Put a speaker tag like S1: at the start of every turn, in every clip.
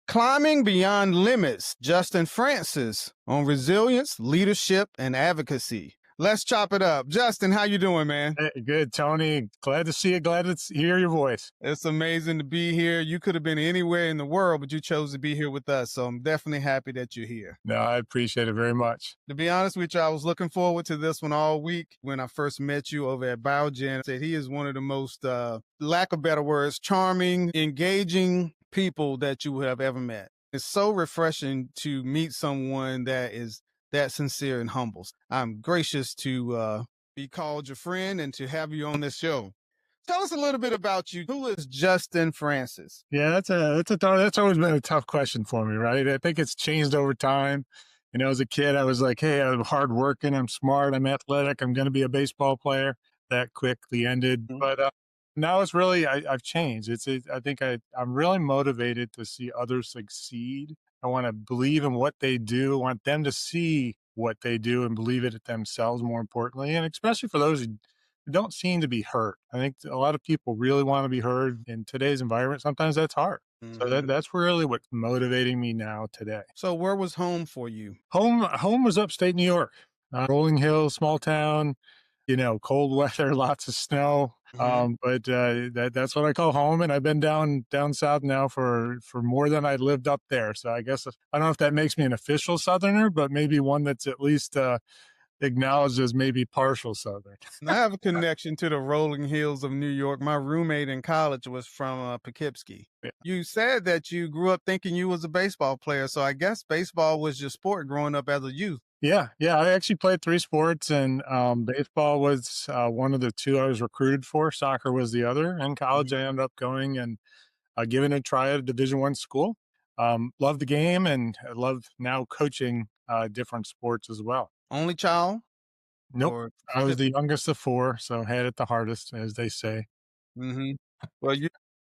S1: Climbing Beyond Limits, Justin Francis on resilience, leadership, and advocacy. Let's chop it up. Justin, how you doing, man?
S2: Hey, good, Tony. Glad to see you. Glad to hear your voice.
S1: It's amazing to be here. You could have been anywhere in the world, but you chose to be here with us. So I'm definitely happy that you're here.
S2: No, I appreciate it very much.
S1: To be honest with you, I was looking forward to this one all week. When I first met you over at Biogen, I said he is one of the most, lack of better words, charming, engaging people that you have ever met. It's so refreshing to meet someone that is that sincere and humble. I'm gracious to be called your friend and to have you on this show. Tell us a little bit about you. Who is Justin Francis?
S2: Yeah, that's always been a tough question for me, right? I think it's changed over time. As a kid, I was like, hey, I'm hardworking, I'm smart, I'm athletic, I'm going to be a baseball player. That quickly ended.
S1: Mhm.
S2: But now it's really, I've changed. I think I'm really motivated to see others succeed. I want to believe in what they do. I want them to see what they do and believe it themselves, more importantly. And especially for those who don't seem to be heard. I think a lot of people really want to be heard in today's environment. Sometimes that's hard. So that's really what's motivating me now today.
S1: So where was home for you?
S2: Home was upstate New York, rolling hills, small town, cold weather, lots of snow. But that's what I call home. And I've been down south now for more than I lived up there. So I guess I don't know if that makes me an official Southerner, but maybe one that's at least acknowledged as maybe partial Southern.
S1: I have a connection to the rolling hills of New York. My roommate in college was from Poughkeepsie.
S2: Yeah.
S1: You said that you grew up thinking you was a baseball player, so I guess baseball was your sport growing up as a youth.
S2: Yeah. I actually played 3 sports, and baseball was one of the 2 I was recruited for. Soccer was the other. In college, I ended up going and giving it a try at a Division I school. Love the game, and I love now coaching different sports as well.
S1: Only child?
S2: Nope.
S1: Or
S2: I was the youngest of 4, so had it the hardest, as they say.
S1: mm-hmm. Well,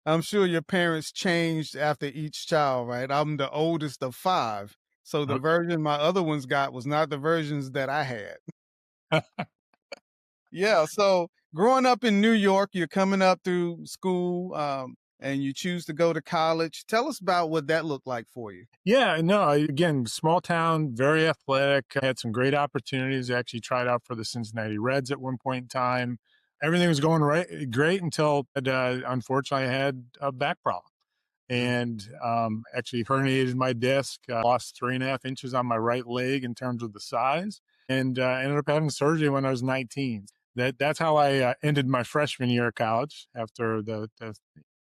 S1: I'm sure your parents changed after each child, right? I'm the oldest of 5. So the version my other ones got was not the versions that I had. Yeah. So growing up in New York, you're coming up through school, and you choose to go to college. Tell us about what that looked like for you.
S2: Yeah, no, again, small town, very athletic. I had some great opportunities. I actually tried out for the Cincinnati Reds at one point in time. Everything was going great until, unfortunately, I had a back problem and actually herniated my disc, lost 3.5 inches on my right leg in terms of the size, and ended up having surgery when I was 19. That's how I ended my freshman year of college after the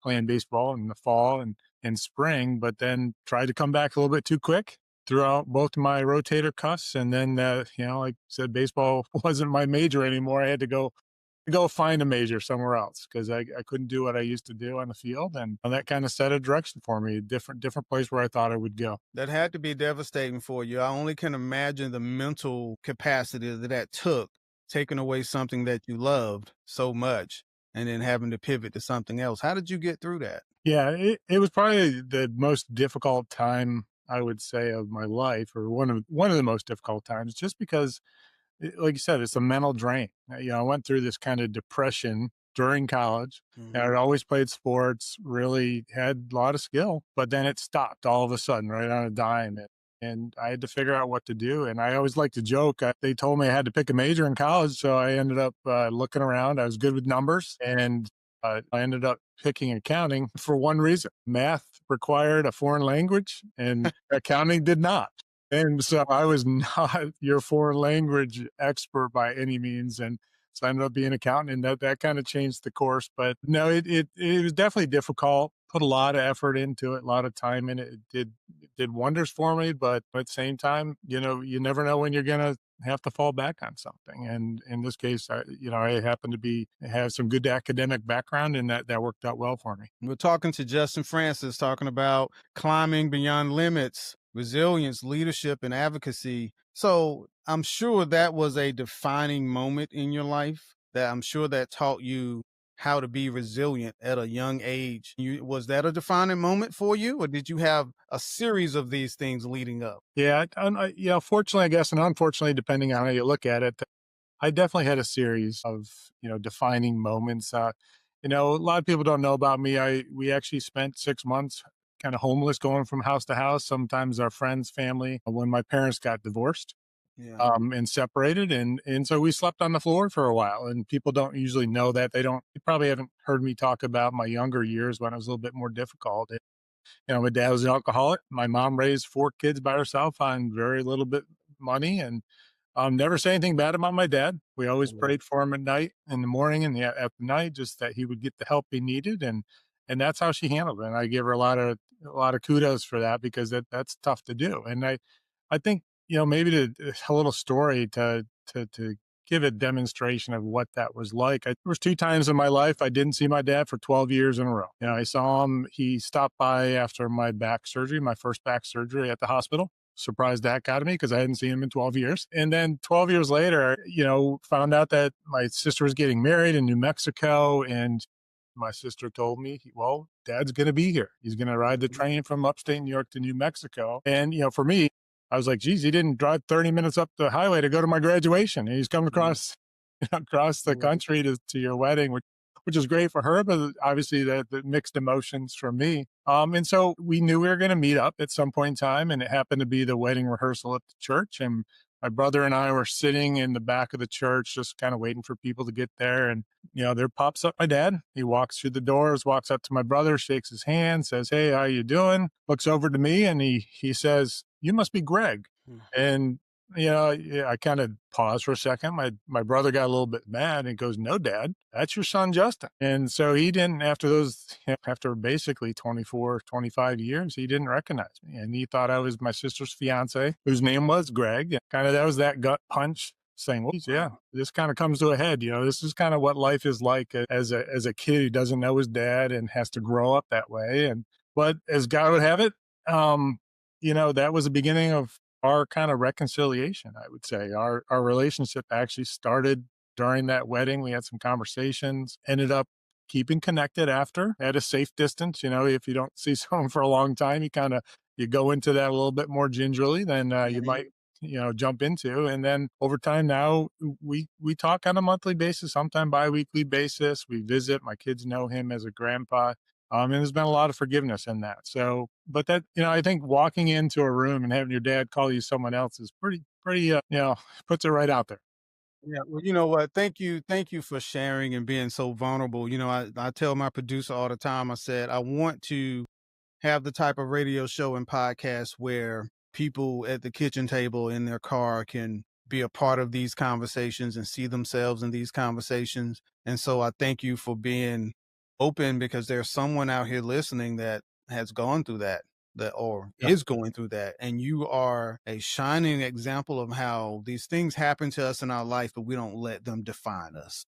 S2: playing baseball in the fall and spring, but then tried to come back a little bit too quick. Threw out both my rotator cuffs, and then like I said, baseball wasn't my major anymore. I had to go find a major somewhere else because I couldn't do what I used to do on the field, and that kind of set a direction for me, different place where I thought I would go.
S1: That had to be devastating for you. I only can imagine the mental capacity that took, taking away something that you loved so much and then having to pivot to something else. How did you get through that?
S2: Yeah, it was probably the most difficult time, I would say, of my life, or one of the most difficult times, just because, like you said, it's a mental drain. I went through this kind of depression during college. And I'd always played sports, really had a lot of skill, but then it stopped all of a sudden, right on a dime. And I had to figure out what to do. And I always like to joke. They told me I had to pick a major in college, so I ended up looking around. I was good with numbers, and I ended up picking accounting for one reason. Math required a foreign language, and accounting did not. And so I was not your foreign language expert by any means. And so I ended up being an accountant, and that kind of changed the course. But no, it was definitely difficult. Put a lot of effort into it, a lot of time in it. It did wonders for me. But at the same time, you never know when you're going to have to fall back on something. And in this case, I happen to have some good academic background, and that worked out well for me.
S1: We're talking to Justin Francis, talking about climbing beyond limits, resilience, leadership, and advocacy. So I'm sure that was a defining moment in your life that I'm sure that taught you how to be resilient at a young age. Was that a defining moment for you, or did you have a series of these things leading up?
S2: Yeah, fortunately, I guess, and unfortunately, depending on how you look at it, I definitely had a series of, defining moments. A lot of people don't know about me. We actually spent 6 months kind of homeless, going from house to house. Sometimes our friends, family, when my parents got divorced
S1: Yeah.
S2: and separated, and so we slept on the floor for a while. And people don't usually know that. They probably haven't heard me talk about my younger years when it was a little bit more difficult. My dad was an alcoholic. My mom raised 4 kids by herself on very little bit money, and never say anything bad about my dad. We always
S1: Yeah.
S2: prayed for him at night, in the morning, and at the night, just that he would get the help he needed, and that's how she handled it. And I give her a lot of kudos for that, because that's tough to do. And I think maybe a little story to give a demonstration of what that was like. There was 2 times in my life I didn't see my dad for 12 years in a row. I saw him. He stopped by after my back surgery, my first back surgery at the hospital. Surprised that got me, because I hadn't seen him in 12 years. And then 12 years later, found out that my sister was getting married in New Mexico. And my sister told me, well, dad's going to be here. He's going to ride the
S1: Mhm.
S2: train from upstate New York to New Mexico. And, for me, I was like, geez, he didn't drive 30 minutes up the highway to go to my graduation. And he's coming
S1: Mhm.
S2: across, across the
S1: Mhm.
S2: country to your wedding, which is great for her, but obviously the mixed emotions for me. And so we knew we were going to meet up at some point in time, and it happened to be the wedding rehearsal at the church. And my brother and I were sitting in the back of the church, just kind of waiting for people to get there. And there pops up my dad. He walks through the doors, walks up to my brother, shakes his hand, says, "Hey, how you doing?" Looks over to me, and he says, "You must be Greg." And yeah, I kind of paused for a second. My brother got a little bit mad and goes, "No, Dad, that's your son, Justin." And so he didn't, after basically 24, 25 years, he didn't recognize me. And he thought I was my sister's fiance, whose name was Greg. And kind of that was that gut punch saying, well, yeah,
S1: Wow.
S2: this kind of comes to a head. This is kind of what life is like as a kid who doesn't know his dad and has to grow up that way. But as God would have it, um, that was the beginning of our kind of reconciliation, I would say. Our relationship actually started during that wedding. We had some conversations, ended up keeping connected after at a safe distance. If you don't see someone for a long time, you go into that a little bit more gingerly than you
S1: Mhm.
S2: might jump into. And then over time now, we talk on a monthly basis, sometime bi-weekly basis. We visit. My kids know him as a grandpa. And there's been a lot of forgiveness in that. So, but that, I think walking into a room and having your dad call you someone else is pretty, puts it right out there.
S1: Yeah, well, you know what? Thank you for sharing and being so vulnerable. I tell my producer all the time, I said, I want to have the type of radio show and podcast where people at the kitchen table in their car can be a part of these conversations and see themselves in these conversations. And so I thank you for being open, because there's someone out here listening that has gone through that or
S2: Yeah.
S1: is going through that. And you are a shining example of how these things happen to us in our life, but we don't let them define us.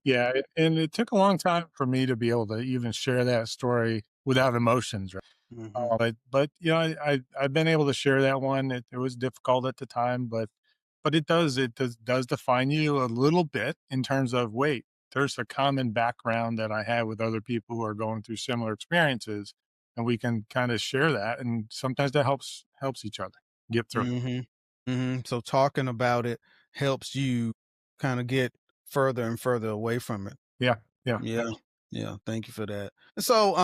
S2: Yeah. And it took a long time for me to be able to even share that story without emotions. Right.
S1: Hmm.
S2: But I've been able to share that one. It was difficult at the time, but it does define you a little bit in terms of, wait, there's a common background that I have with other people who are going through similar experiences, and we can kind of share that, and sometimes that helps each other get through it.
S1: Hmm. So talking about it helps you kind of get further and further away from it.
S2: Yeah, yeah.
S1: Yeah. Yeah. Thank you for that. So,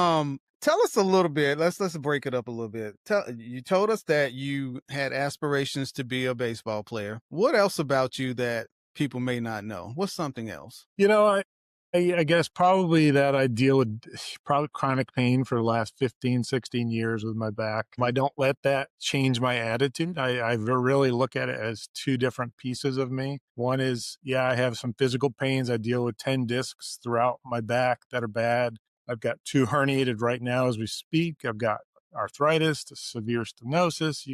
S1: tell us a little bit. Let's break it up a little bit. You told us that you had aspirations to be a baseball player. What else about you that people may not know? What's something else?
S2: You know, I guess probably that I deal with probably chronic pain for the last 15, 16 years with my back. I don't let that change my attitude. I really look at it as two different pieces of me. One is, yeah, I have some physical pains. I deal with 10 discs throughout my back that are bad. I've got 2 herniated right now as we speak. I've got arthritis to severe stenosis.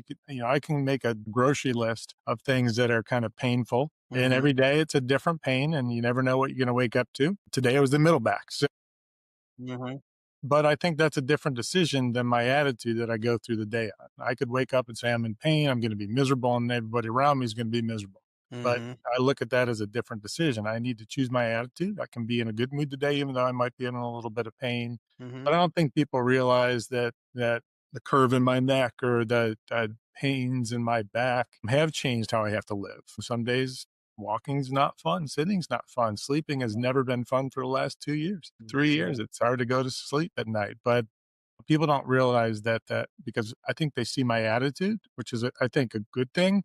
S2: I can make a grocery list of things that are kind of painful. And
S1: Mhm.
S2: every day it's a different pain, and you never know what you're going to wake up to. Today it was the middle back.
S1: Mhm.
S2: But I think that's a different decision than my attitude that I go through the day on. I could wake up and say, I'm in pain, I'm going to be miserable, and everybody around me is going to be miserable. But
S1: Mhm.
S2: I look at that as a different decision. I need to choose my attitude. I can be in a good mood today, even though I might be in a little bit of pain.
S1: Mhm.
S2: But I don't think people realize that the curve in my neck or the pains in my back have changed how I have to live. Some days Walking's not fun, sitting's not fun, sleeping has never been fun for the last 2 years, 3
S1: Yeah.
S2: years, it's hard to go to sleep at night, but people don't realize that because I think they see my attitude, which is, I think, a good thing,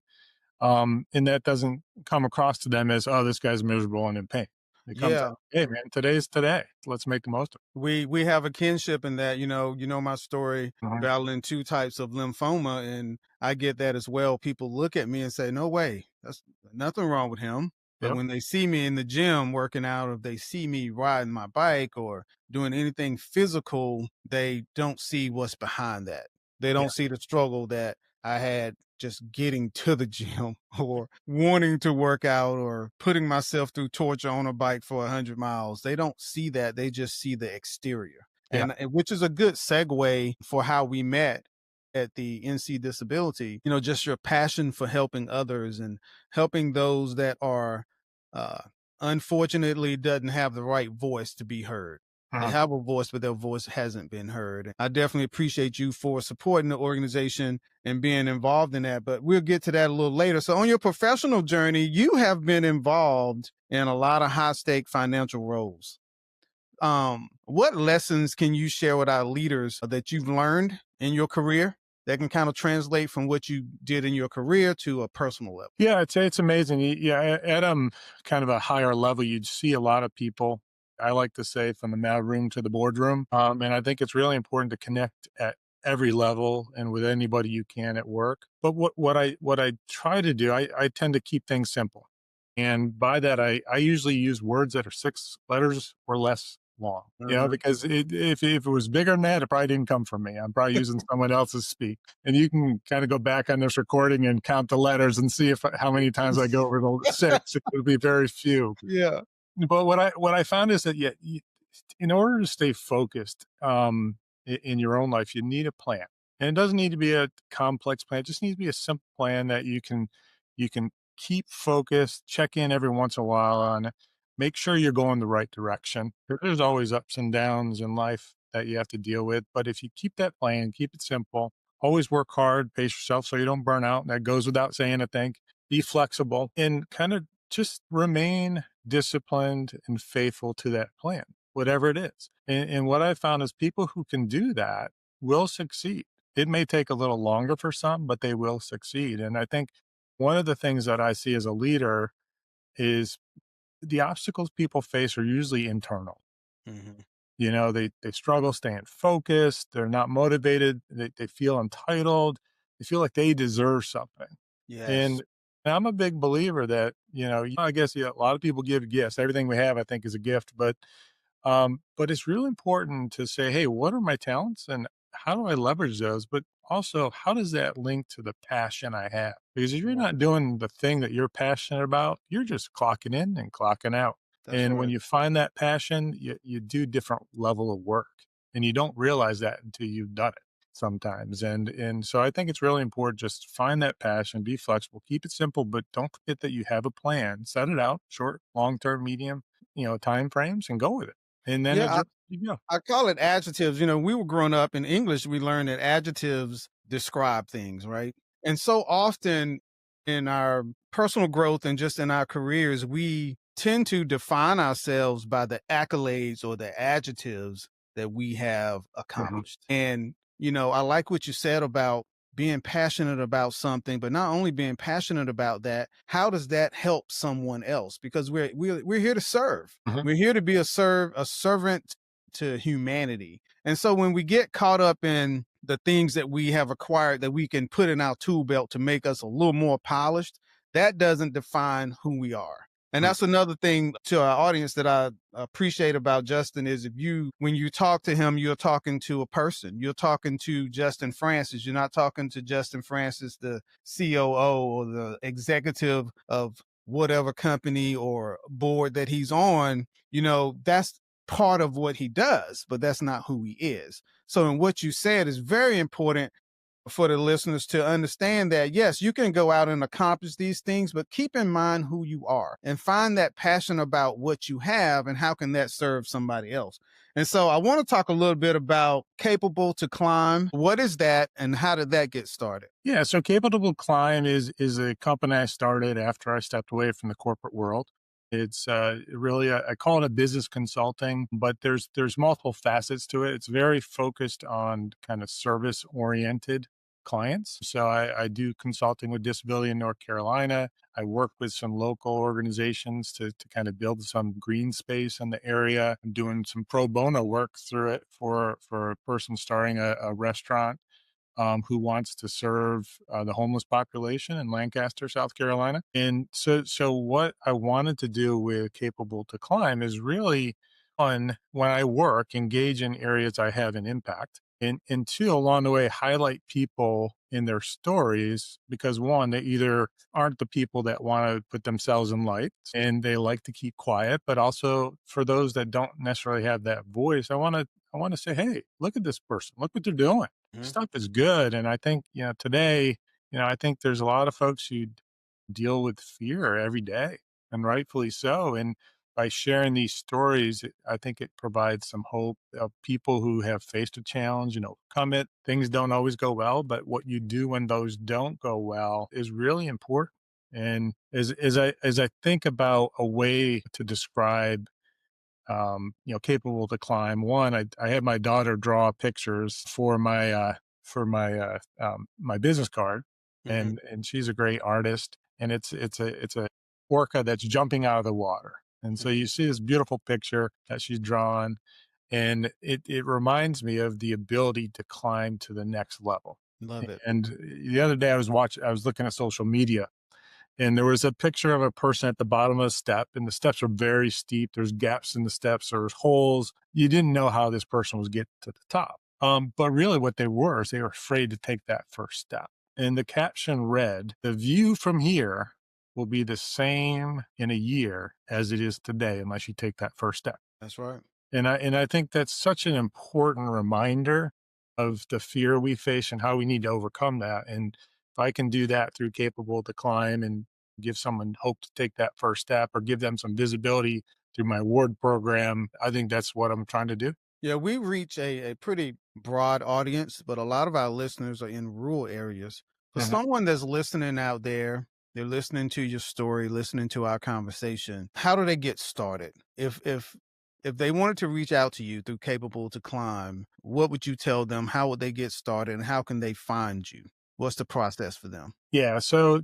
S2: and that doesn't come across to them as, "Oh, this guy's miserable and in pain." It comes out,
S1: Yeah.
S2: "Hey, man, today's today. Let's make the most of
S1: We have a kinship in that, my story,
S2: it." Mhm.
S1: battling two types of lymphoma, and I get that as well. People look at me and say, "No way, that's nothing wrong with him." But
S2: Yep.
S1: when they see me in the gym working out, or if they see me riding my bike or doing anything physical, they don't see what's behind that. They
S2: Yeah.
S1: don't see the struggle that I had just getting to the gym or wanting to work out or putting myself through torture on a bike for 100 miles. They don't see that. They just see the exterior.
S2: Yeah.
S1: And which is a good segue for how we met at the NC Disability, just your passion for helping others and helping those that are uh, unfortunately doesn't have the right voice to be heard. They
S2: Mhm.
S1: have a voice, but their voice hasn't been heard. I definitely appreciate you for supporting the organization and being involved in that, but we'll get to that a little later. So, on your professional journey, you have been involved in a lot of high stake financial roles. What lessons can you share with our leaders that you've learned in your career that can kind of translate from what you did in your career to a personal level?
S2: Yeah, I'd say it's amazing. Yeah, at kind of a higher level, you'd see a lot of people. I like to say from the mail room to the boardroom, and I think it's really important to connect at every level and with anybody you can at work. But what I try to do, I tend to keep things simple, and by that I usually use words that are 6 letters or less long.
S1: Uh-huh.
S2: Because if it was bigger than that, it probably didn't come from me. I'm probably using someone else's speak. And you can kind of go back on this recording and count the letters and see if how many times I go over the 6. It would be very few.
S1: Yeah.
S2: But what I found is that, yeah, in order to stay focused, in your own life, you need a plan, and it doesn't need to be a complex plan. It just needs to be a simple plan that you can keep focused, check in every once in a while on it, make sure you're going the right direction. There's always ups and downs in life that you have to deal with, but if you keep that plan, keep it simple, always work hard, pace yourself so you don't burn out. That goes without saying, I think. Be flexible and kind of just remain disciplined and faithful to that plan, whatever it is. And what I found is people who can do that will succeed. It may take a little longer for some, but they will succeed. And I think one of the things that I see as a leader is the obstacles people face are usually internal.
S1: Hmm.
S2: They struggle staying focused. They're not motivated. They feel entitled. They feel like they deserve something.
S1: Yes.
S2: And I'm a big believer that, I guess, yeah, a lot of people give gifts. Everything we have, I think, is a gift. But it's really important to say, hey, what are my talents and how do I leverage those? But also, how does that link to the passion I have? Because if you're
S1: Right.
S2: not doing the thing that you're passionate about, you're just clocking in and clocking out.
S1: That's
S2: And when
S1: right.
S2: you find that passion, you do different level of work and you don't realize that until you've done it sometimes. And so I think it's really important just find that passion, be flexible, keep it simple, but don't forget that you have a plan. Set it out, short, long term, medium, time frames and go with it. And then
S1: Yeah.
S2: adjust as you go.
S1: I call it adjectives. We were growing up in English, we learned that adjectives describe things, right? And so often in our personal growth and just in our careers, we tend to define ourselves by the accolades or the adjectives that we have
S2: Mhm,
S1: accomplished. And, I like what you said about being passionate about something, but not only being passionate about that, how does that help someone else? Because we're here to serve.
S2: mhm,
S1: We're here to be a servant to humanity. And so when we get caught up in the things that we have acquired that we can put in our tool belt to make us a little more polished, that doesn't define who we are. And
S2: mhm,
S1: that's another thing to our audience that I appreciate about Justin is when you talk to him, you're talking to a person. You're talking to Justin Francis. You're not talking to Justin Francis, the COO or the executive of whatever company or board that he's on. That's part of what he does, but that's not who he is. So, in what you said is very important. for the listeners to understand that yes, you can go out and accomplish these things, but keep in mind who you are and find that passion about what you have and how can that serve somebody else. And so I want to talk a little bit about Capable to Climb. What is that and how did that get started?
S2: Yeah, so Capable Climb is a company I started after I stepped away from the corporate world. It's really I call it a business consulting, but there's multiple facets to it. It's very focused on kind of service oriented clients. So I do consulting with disability in North Carolina. I work with some local organizations to kind of build some green space in the area. I'm doing some pro bono work through it for a person starting a restaurant who wants to serve the homeless population in Lancaster, South Carolina. And so what I wanted to do with Capable to Climb is really one, when I work, engage in areas I have an impact. And two, along the way, highlight people in their stories because one, they either aren't the people that want to put themselves in light and they like to keep quiet, but also for those that don't necessarily have that voice, I want to say, hey, look at this person, look what they're doing
S1: Mhm.
S2: stuff is good. And I think, today, I think there's a lot of folks who deal with fear every day, and rightfully so. And by sharing these stories, I think it provides some hope of people who have faced a challenge and overcome it. Things don't always go well, but what you do when those don't go well is really important. And as I think about a way to describe capable to climb. One, I had my daughter draw pictures for my business card,
S1: Mhm.
S2: and she's a great artist. And it's a orca that's jumping out of the water, and so
S1: Mhm.
S2: you see this beautiful picture that she's drawn, and it reminds me of the ability to climb to the next level.
S1: Love it.
S2: And the other day I was looking at social media and there was a picture of a person at the bottom of a step, and the steps are very steep. There's gaps in the steps, there's holes. You didn't know how this person was getting to the top. But really, what they were is they were afraid to take that first step. And the caption read, "The view from here will be the same in a year as it is today, unless you take that first step."
S1: That's right.
S2: And I think that's such an important reminder of the fear we face and how we need to overcome that. And if I can do that through Capable to Climb and give someone hope to take that first step or give them some visibility through my award program, I think that's what I'm trying to do.
S1: Yeah, we reach a pretty broad audience, but a lot of our listeners are in rural areas. For
S2: Mhm.
S1: someone that's listening out there, they're listening to your story, listening to our conversation. How do they get started? If they wanted to reach out to you through Capable to Climb, what would you tell them? How would they get started and how can they find you? What's the process for them?
S2: Yeah, so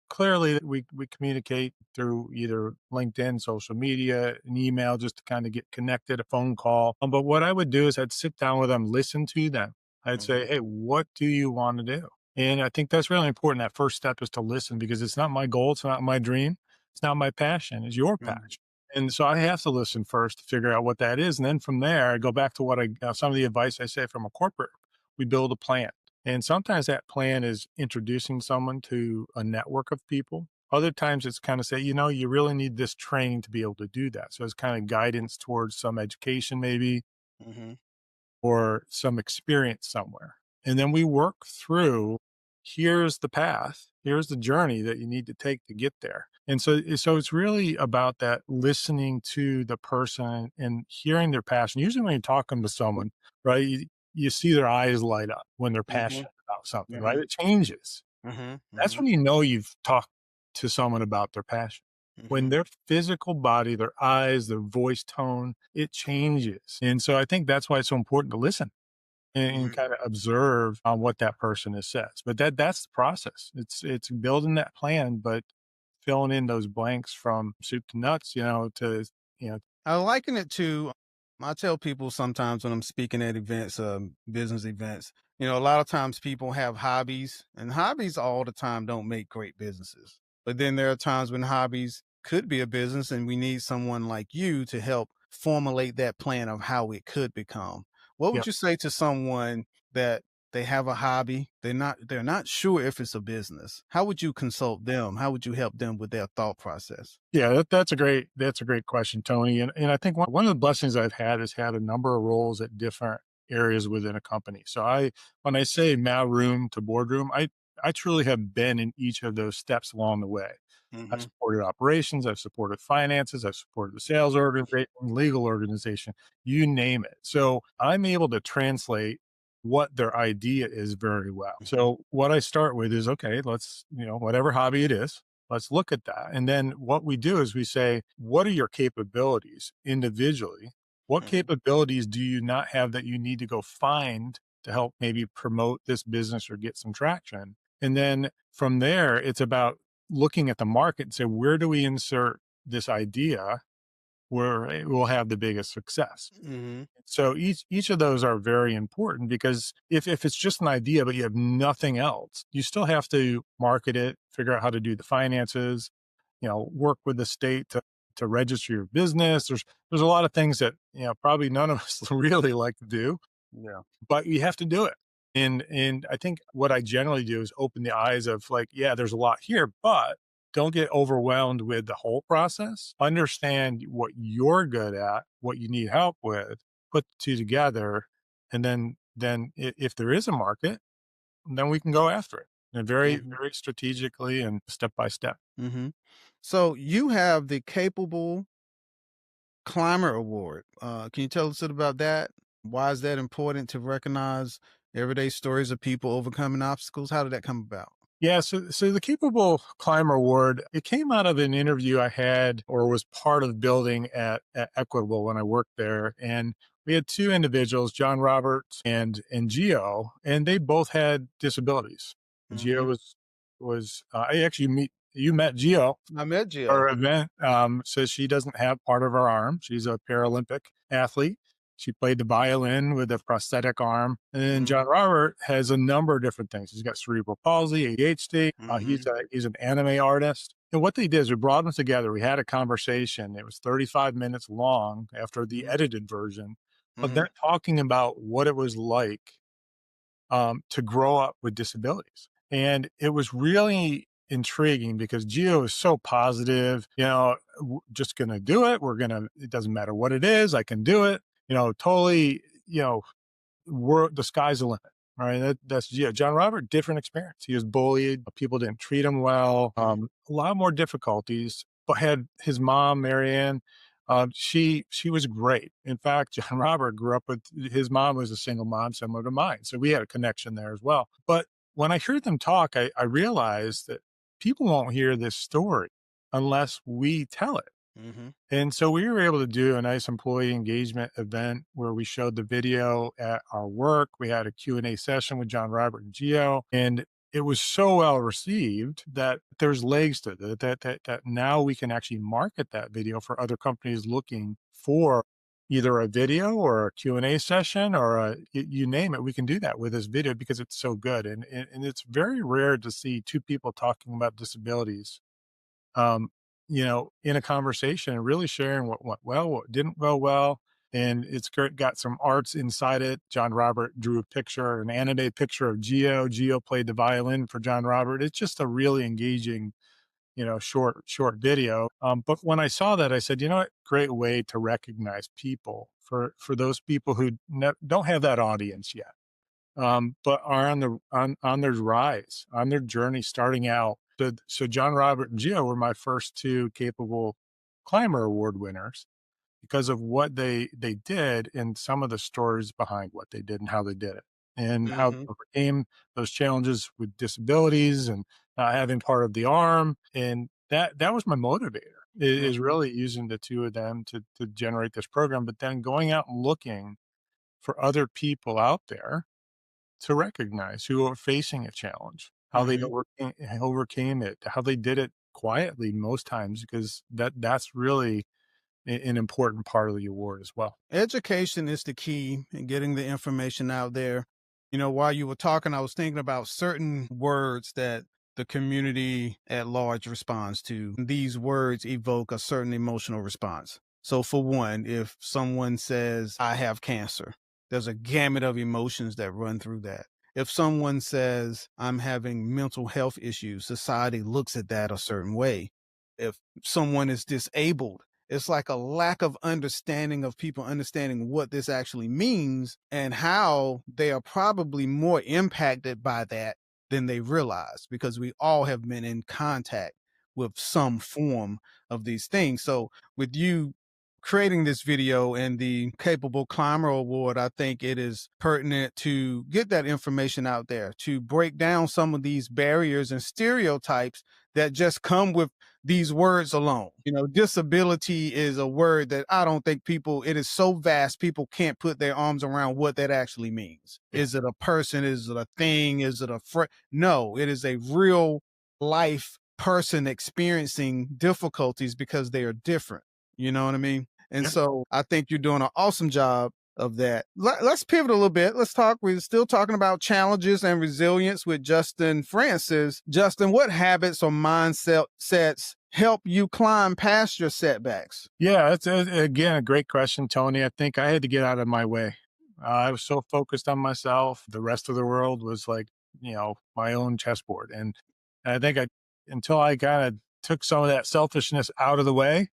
S2: clearly we communicate through either LinkedIn, social media, an email just to kind of get connected, a phone call. But what I would do is I'd sit down with them, listen to them. I'd say,
S1: Mhm.
S2: "Hey, what do you want to do?" And I think that's really important. That first step is to listen because it's not my goal, it's not my dream, it's not my passion, it's your
S1: Mhm.
S2: passion. And so I have to listen first to figure out what that is, and then from there, I go back to what some of the advice I say from a corporate. We build a plan. And sometimes that plan is introducing someone to a network of people. Other times it's kind of say, you really need this training to be able to do that. So it's kind of guidance towards some education, maybe,
S1: Mhm.
S2: or some experience somewhere. And then we work through here's the path, here's the journey that you need to take to get there. And so it's really about that listening to the person and hearing their passion. Usually when you're talking to someone, right, you see their eyes light up when they're
S1: Mhm.
S2: passionate about something, right?
S1: Mhm.
S2: It changes.
S1: Mhm.
S2: That's
S1: Mhm.
S2: when you know you've talked to someone about their passion. When
S1: Mhm.
S2: their physical body, their eyes, their voice tone, it changes. And so I think that's why it's so important to listen and
S1: Mhm.
S2: kind of observe on what that person has says. But that's the process. It's building that plan, but filling in those blanks from soup to nuts, to you know,
S1: I liken it to I tell people sometimes when I'm speaking at events, business events, a lot of times people have hobbies, and hobbies all the time don't make great businesses. But then there are times when hobbies could be a business, and we need someone like you to help formulate that plan of how it could become. What
S2: yeah.
S1: would you say to someone that they have a hobby, they're not sure if it's a business? How would you consult them? How would you help them with their thought process?
S2: Yeah, that's a great question, Tony. And I think one of the blessings I've had is had a number of roles at different areas within a company. So when I say mailroom to boardroom, I truly have been in each of those steps along the way. I've
S1: Mhm.
S2: supported operations, I've supported finances, I've supported the sales organization, legal organization, you name it. So I'm able to translate what their idea is very well.
S1: Mhm.
S2: So what I start with is, okay, let's, whatever hobby it is, let's look at that. And then what we do is we say, what are your capabilities individually? What
S1: Mhm.
S2: capabilities do you not have that you need to go find to help maybe promote this business or get some traction? And then from there, it's about looking at the market and say, where do we insert this idea where it will have the biggest success?
S1: Mhm.
S2: So each of those are very important because if it's just an idea but you have nothing else, you still have to market it, figure out how to do the finances, work with the state to register your business. There's a lot of things that probably none of us really like to do,
S1: Yeah.
S2: but you have to do it. And I think what I generally do is open the eyes of like, yeah, there's a lot here, but don't get overwhelmed with the whole process. Understand what you're good at, what you need help with, put the two together, and then if there is a market, then we can go after it. And very,
S1: Mhm.
S2: very strategically and step by step.
S1: Mhm. So you have the Capable Climber Award. Can you tell us a bit about that? Why is that important to recognize everyday stories of people overcoming obstacles? How did that come about?
S2: Yeah, so the Capable Climber Award, it came out of an interview I had or was part of building at Equitable when I worked there. And we had two individuals, John Roberts and Geo, and they both had disabilities. Geo
S1: Mhm.
S2: was I actually meet you met Geo
S1: I met Jill.
S2: our event. So she doesn't have part of her arm. She's a Paralympic athlete. She played the violin with a prosthetic arm. And then John
S1: Mhm.
S2: Robert has a number of different things. He's got cerebral palsy, ADHD.
S1: Mhm.
S2: He's an anime artist. And what they did is we brought them together. We had a conversation. It was 35 minutes long after the
S1: Mhm.
S2: edited version of them
S1: Mhm.
S2: talking about what it was like to grow up with disabilities. And it was really intriguing because Geo is so positive, just going to do it. It doesn't matter what it is. I can do it, totally, the sky's the limit. All right. That's Geo. John Robert, different experience. He was bullied. People didn't treat him well.
S1: Mhm.
S2: A lot more difficulties, but had his mom, Marianne, she was great. In fact, John Robert grew up with his mom was a single mom, similar to mine. So we had a connection there as well. But when I heard them talk, I realized that people won't hear this story unless we tell it.
S1: Mhm.
S2: And so we were able to do a nice employee engagement event where we showed the video at our work. We had a Q&A session with John Robert and Geo, and it was so well received that there's legs to it, that now we can actually market that video for other companies looking for either a video or a Q&A session or you name it. We can do that with this video because it's so good. And it's very rare to see two people talking about disabilities um, in a conversation and really sharing what went well, what didn't go well. And it's got some arts inside it. John Robert drew a picture, an anime picture of Geo. Geo played the violin for John Robert. It's just a really engaging, short video. But when I saw that, I said, you know what, great way to recognize people for those people who don't have that audience yet, but are on their rise, on their journey, starting out. So John Robert and Geo were my first two Capable Climber Award winners because of what they did and some of the stories behind what they did and how they did it and how they
S1: Mhm.
S2: overcame those challenges with disabilities and not having part of the arm. And that was my motivator is
S1: Mhm.
S2: really using the two of them to generate this program, but then going out and looking for other people out there to recognize who are facing a challenge, how they
S1: Mhm.
S2: overcame it, how they did it quietly most times, because that's really an important part of the award as well.
S1: Education is the key in getting the information out there. While you were talking, I was thinking about certain words that the community at large responds to. These words evoke a certain emotional response. So, for one, if someone says, I have cancer, there's a gamut of emotions that run through that. If someone says, I'm having mental health issues, society looks at that a certain way. If someone is disabled, it's like a lack of understanding of people understanding what this actually means and how they are probably more impacted by that than they realize, because we all have been in contact with some form of these things. So with you creating this video and the Capable Climber Award, I think it is pertinent to get that information out there, to break down some of these barriers and stereotypes that just come with these words alone. You know, disability is a word that I don't think people, it is so vast, people can't put their arms around what that actually means.
S2: Yeah.
S1: Is it a person? Is it a thing? Is it a No, it is a real life person experiencing difficulties because they are different. You know what I mean? And
S2: Yeah.
S1: so I think you're doing an awesome job of that. Let's pivot a little bit. Let's talk. We're still talking about challenges and resilience with Justin Francis. Justin, what habits or mindset sets help you climb past your setbacks?
S2: Yeah, that's again a great question, Tony. I think I had to get out of my way. I was so focused on myself. The rest of the world was like, my own chessboard. And I think until I kind of took some of that selfishness out of the way,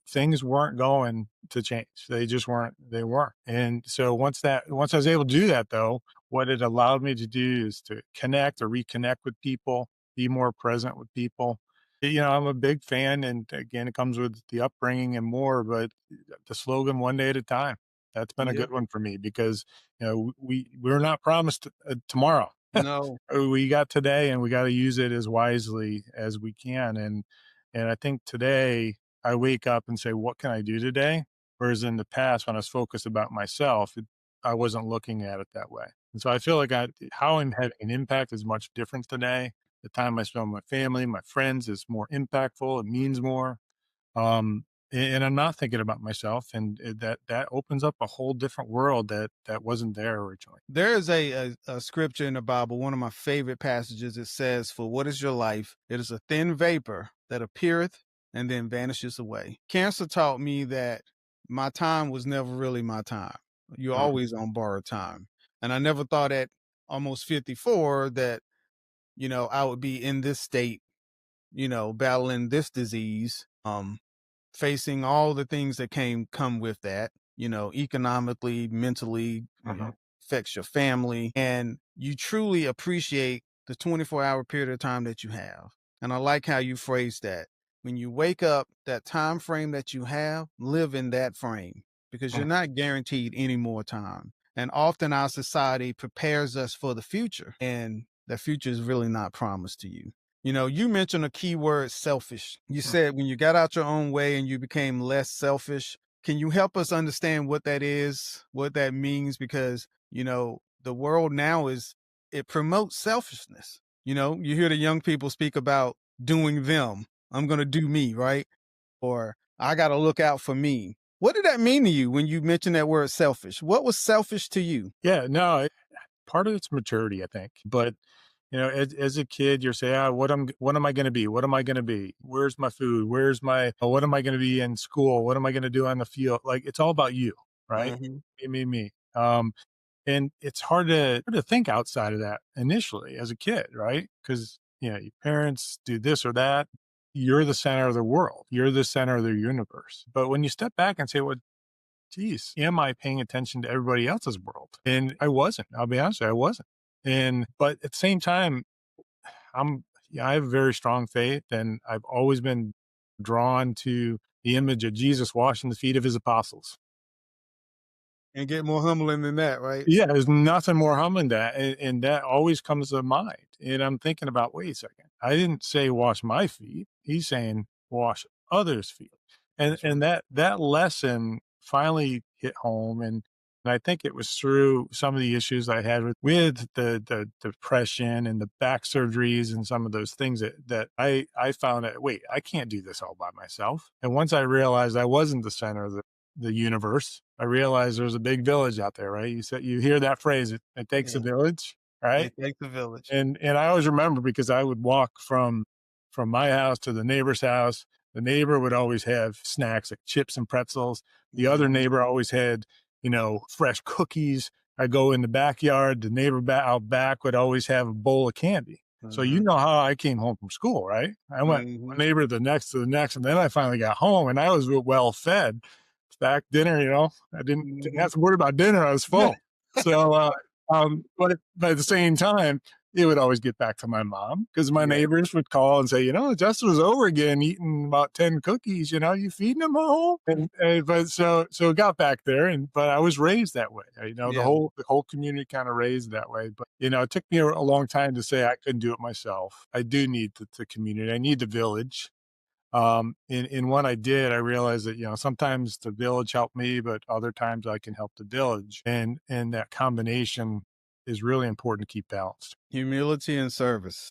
S2: things weren't going to change. They just weren't. They weren't. And so once I was able to do that, though, what it allowed me to do is to connect or reconnect with people, be more present with people. I'm a big fan, and again, it comes with the upbringing and more, but the slogan "one day at a time," that's been a
S1: Yeah.
S2: good one for me because, we're not promised tomorrow.
S1: No.
S2: We got today, and we got to use it as wisely as we can. And I think today I wake up and say, "What can I do today?" Whereas in the past, when I was focused about myself, I wasn't looking at it that way. And so I feel like how I'm having an impact is much different today. The time I spend with my family, my friends is more impactful. It means more. And I'm not thinking about myself, and that opens up a whole different world that wasn't there originally.
S1: There is a scripture in the Bible, one of my favorite passages. It says, "For what is your life? It is a thin vapor that appeareth and then vanishes away." Cancer taught me that my time was never really my time. You're
S2: Mhm,
S1: always on borrowed time. And I never thought at almost 54 that, I would be in this state, battling this disease, facing all the things that come with that, economically, mentally,
S2: mhm,
S1: affects your family, and you truly appreciate the 24-hour period of time that you have. And I like how you phrase that. When you wake up, that time frame that you have, live in that frame, because you're
S2: mm,
S1: not guaranteed any more time. And often our society prepares us for the future, and the future is really not promised to you. You mentioned a key word, selfish. You
S2: mm.
S1: said when you got out your own way and you became less selfish. Can you help us understand what that is, what that means? Because, the world now it promotes selfishness. You hear the young people speak about doing them. I'm going to do me, right? Or I got to look out for me. What did that mean to you when you mentioned that word selfish? What was selfish to you?
S2: Yeah, no, part of it's maturity, I think. But as a kid, you're saying, what am I going to be? What am I going to be? Where's my food? What am I going to be in school? What am I going to do on the field? Like it's all about you, right?
S1: Hmm.
S2: Me. And it's hard to think outside of that initially as a kid, right? Because your parents do this or that. You're the center of the world. You're the center of the universe. But when you step back and say, "Well, geez, am I paying attention to everybody else's world?" And I wasn't. I'll be honest with you, I wasn't. But at the same time, I have very strong faith, and I've always been drawn to the image of Jesus washing the feet of his apostles.
S1: And get more humbling than that, right?
S2: Yeah, there's nothing more humbling than that, and that always comes to mind, and I'm thinking about, "Wait a second, I didn't say wash my feet." He's saying wash others' feet, and
S1: That's right.
S2: and that lesson finally hit home, and I think it was through some of the issues I had with the depression and the back surgeries and some of those things that I found that, wait, I can't do this all by myself, and once I realized I wasn't the center of the universe, I realized there's a big village out there, right? You hear that phrase, it takes a
S1: Yeah.
S2: village,
S1: It
S2: right?
S1: takes a village.
S2: And I always remember because I would walk from my house to the neighbor's house. The neighbor would always have snacks like chips and pretzels. The other
S1: Hmm.
S2: neighbor always had, fresh cookies. I go in the backyard, the neighbor out back would always have a bowl of candy. So you
S1: Uh-huh.
S2: know how I came home from school, right? I went
S1: Mhm.
S2: one neighbor to the next, and then I finally got home, and I was well fed. Stacked dinner, I didn't
S1: Mhm.
S2: have to worry about dinner. I was full. So, but at the same time, it would always get back to my mom because my
S1: Yeah,
S2: neighbors would call and say, Justin was over again eating about 10 cookies. You feeding him a whole? But so it got back there, but I was raised that way. The
S1: yeah.
S2: whole community kind of raised that way. But it took me a long time to say I couldn't do it myself. I do need the community. I need the village. In when I did, I realized that sometimes the village helped me, but other times I can help the village, and that combination is really important to keep balanced.
S1: Humility and service.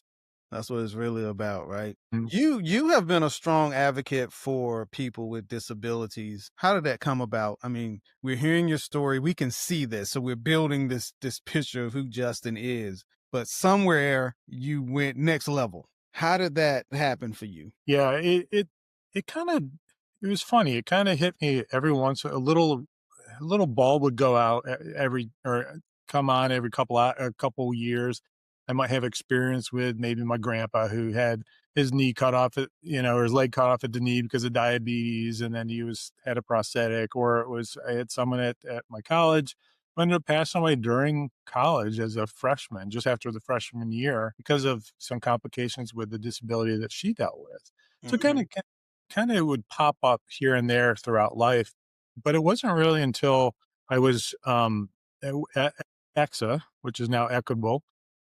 S1: That's what it's really about, right?
S2: Mm.
S1: You have been a strong advocate for people with disabilities. How did that come about? I mean, we're hearing your story. We can see this. So we're building this picture of who Justin is. But somewhere you went next level. How did that happen for you?
S2: Yeah, it kind of it was funny. It kind of hit me every once a little bulb would go out every or come on every a couple years. I might have experience with maybe my grandpa who had his knee cut off or his leg cut off at the knee because of diabetes, and then he had a prosthetic, or I had someone at my college who ended up passing away during college as a freshman, just after the freshman year, because of some complications with the disability that she dealt with. So
S1: Mhm.
S2: kind of would pop up here and there throughout life, but it wasn't really until I was at AXA, which is now Equitable.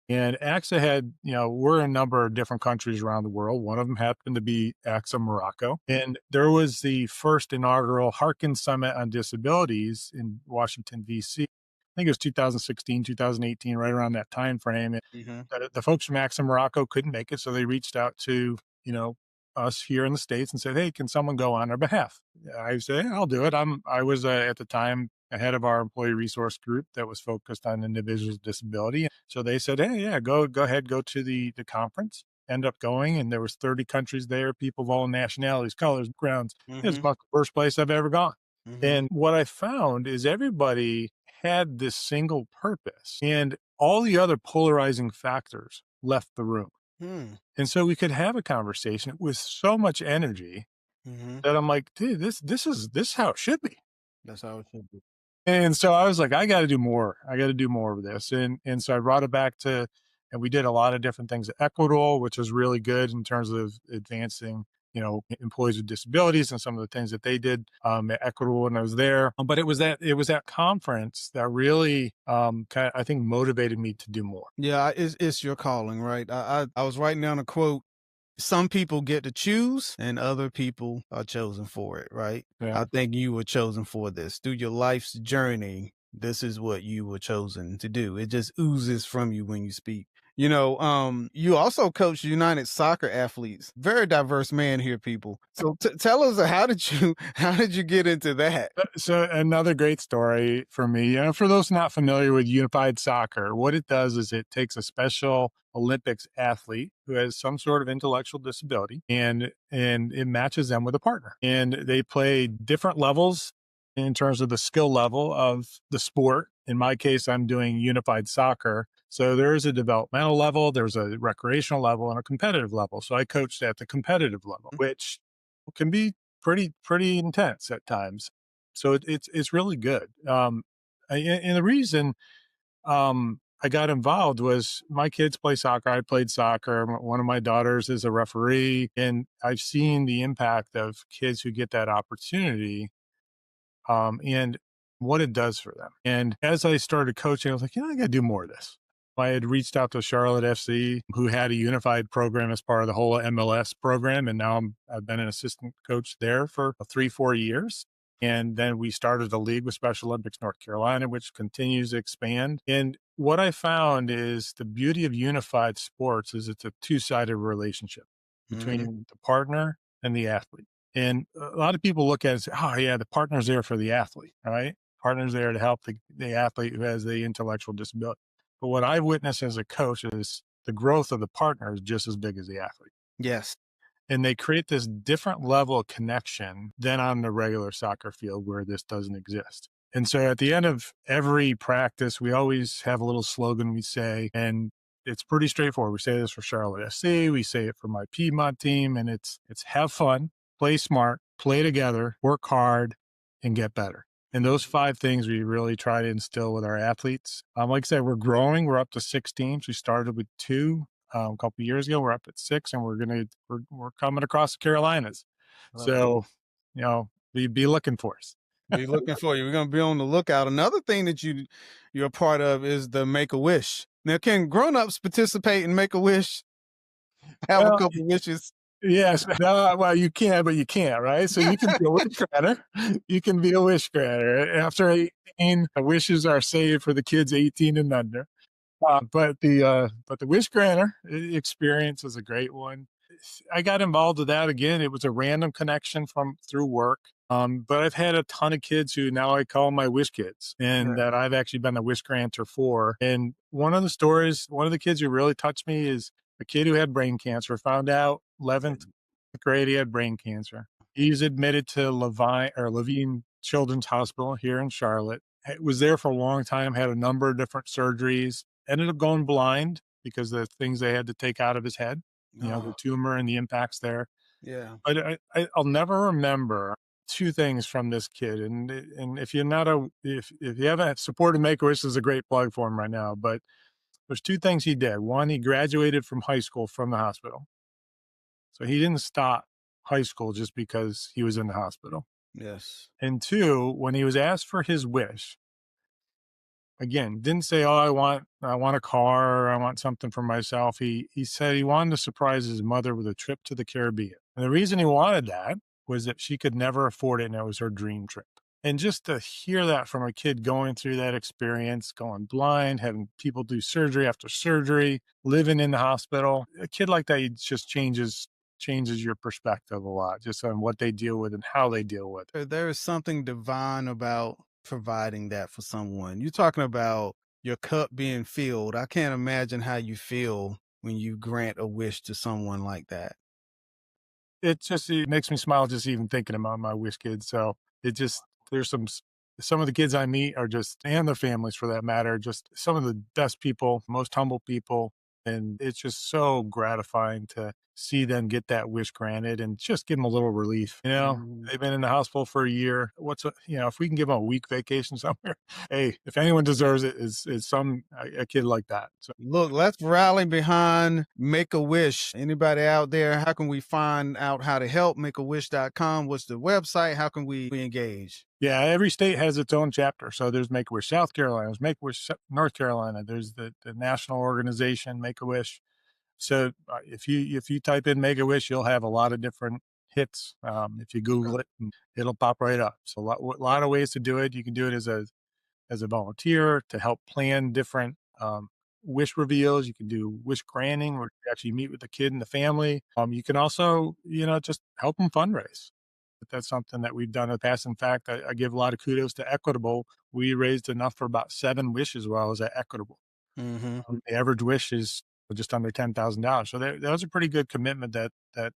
S2: And AXA we're in a number of different countries around the world. One of them happened to be AXA Morocco. And there was the first inaugural Harkin Summit on Disabilities in Washington, D.C. I think it was 2016, 2018, right around that time frame. And
S1: Mhm.
S2: the folks from AXA Morocco couldn't make it. So they reached out to, you know, us here in the States and said, hey, can someone go on our behalf? I said, I'll do it. I was at the time head of our employee resource group that was focused on individuals with disability. So they said, hey, yeah, go ahead, go to the conference. End up going, and there was 30 countries there, people of all nationalities, colors, grounds. It was
S1: Mhm.
S2: about the first place I've ever gone.
S1: Mhm.
S2: And what I found is everybody had this single purpose, and all the other polarizing factors left the room.
S1: Hmm.
S2: And so we could have a conversation with so much energy
S1: Mhm.
S2: that I'm like, dude, this is how it should be.
S1: That's how it should be.
S2: And so I was like, I got to do more. I got to do more of this. And so I brought it back and we did a lot of different things at Equitable, which was really good in terms of advancing, employees with disabilities and some of the things that they did at Equitable when I was there. But it was that conference that really I think motivated me to do more.
S1: Yeah, it's your calling, right? I was writing down a quote. Some people get to choose and other people are chosen for it, right?
S2: Yeah.
S1: I think you were chosen for this. Through your life's journey, this is what you were chosen to do. It just oozes from you when you speak. You also coach United Soccer athletes. Very diverse man here, people. So tell us, how did you get into that?
S2: So another great story for me, for those not familiar with unified soccer, what it does is it takes a special Olympics athlete who has some sort of intellectual disability and it matches them with a partner. And they play different levels in terms of the skill level of the sport. In my case, I'm doing unified soccer. So there is a developmental level, there's a recreational level, and a competitive level. So I coached at the competitive level, which can be pretty intense at times. So it's really good. And the reason I got involved was my kids play soccer. I played soccer. One of my daughters is a referee, and I've seen the impact of kids who get that opportunity, and what it does for them. And as I started coaching, I was like, I got to do more of this. I had reached out to Charlotte FC, who had a unified program as part of the whole MLS program, and now I've been an assistant coach there for 3-4 years. And then we started the league with Special Olympics North Carolina, which continues to expand. And what I found is the beauty of unified sports is it's a two-sided relationship
S1: Mm-hmm.
S2: between the partner and the athlete. And a lot of people look at it and say, oh, yeah, the partner's there for the athlete, right? Partner's there to help the athlete who has the intellectual disability. But what I witnessed as a coach is the growth of the partner is just as big as the athlete.
S1: Yes.
S2: And they create this different level of connection than on the regular soccer field where this doesn't exist. And so at the end of every practice, we always have a little slogan we say, and it's pretty straightforward. We say this for Charlotte SC, we say it for my Piedmont team, and it's have fun, play smart, play together, work hard, and get better. And those 5 things we really try to instill with our athletes. Like I said, we're growing. We're up to 6 teams. We started with 2 a couple of years ago. We're up at 6, and we're coming across the Carolinas.
S1: Love it.
S2: So, be looking for us.
S1: Be looking for you. We're gonna be on the lookout. Another thing that you're a part of is the Make a Wish. Now, can grown-ups participate in Make a Wish? Have a
S2: Well,
S1: couple wishes.
S2: yes, no, well, you can, but you can't, right? So you can be a wish granter. You can be a wish granter. After 18, wishes are saved for the kids 18 and under. But the wish granter experience is a great one. I got involved with that again. It was a random connection from through work. But I've had a ton of kids who now I call my wish kids, and
S1: Yeah.
S2: that I've actually been a wish granter for. And one of the stories, one of the kids who really touched me is a kid who had brain cancer. Found out 11th grade he had brain cancer. He's admitted to Levine Children's Hospital here in Charlotte. Was there for a long time. Had a number of different surgeries. Ended up going blind because of the things they had to take out of his head, the
S1: Oh,
S2: tumor and the impacts there.
S1: yeah.
S2: But I'll never remember 2 things from this kid. And if you're not if you haven't supported Make-A-Wish, this is a great plug for him right now. But there's 2 things he did. One, he graduated from high school from the hospital. So he didn't stop high school just because he was in the hospital.
S1: Yes.
S2: And 2, when he was asked for his wish, again, didn't say, "Oh, I want a car, or I want something for myself." He said he wanted to surprise his mother with a trip to the Caribbean. And the reason he wanted that was that she could never afford it, and it was her dream trip. And just to hear that from a kid going through that experience, going blind, having people do surgery after surgery, living in the hospital, a kid like that, it just changes your perspective a lot, just on what they deal with and how they deal with it.
S1: There is something divine about providing that for someone. You're talking about your cup being filled. I can't imagine how you feel when you grant a wish to someone like that.
S2: It makes me smile just even thinking about my wish kids. So it just there's some of the kids I meet are just, and their families for that matter, just some of the best people, most humble people. And it's just so gratifying to see them get that wish granted and just give them a little relief.
S1: Mhm.
S2: They've been in the hospital for a year. If we can give them a week vacation somewhere, hey, if anyone deserves it, is a kid like that. So
S1: Look, let's rally behind Make a Wish. Anybody out there, how can we find out how to help? Makeawish.com. What's the website? How can we engage?
S2: yeah, every state has its own chapter. So there's Make-A-Wish South Carolina, there's Make-A-Wish North Carolina, there's the national organization Make-A-Wish. So if you type in Make-A-Wish, you'll have a lot of different hits. If you Google it, it'll pop right up. So a lot of ways to do it. You can do it as a volunteer to help plan different wish reveals. You can do wish granting, where you actually meet with the kid and the family. You can also, just help them fundraise. But that's something that we've done in the past. In fact, I give a lot of kudos to Equitable. We raised enough for about 7 wishes while I was at Equitable.
S1: Mm-hmm.
S2: The average wish is just under $10,000. So that was a pretty good commitment that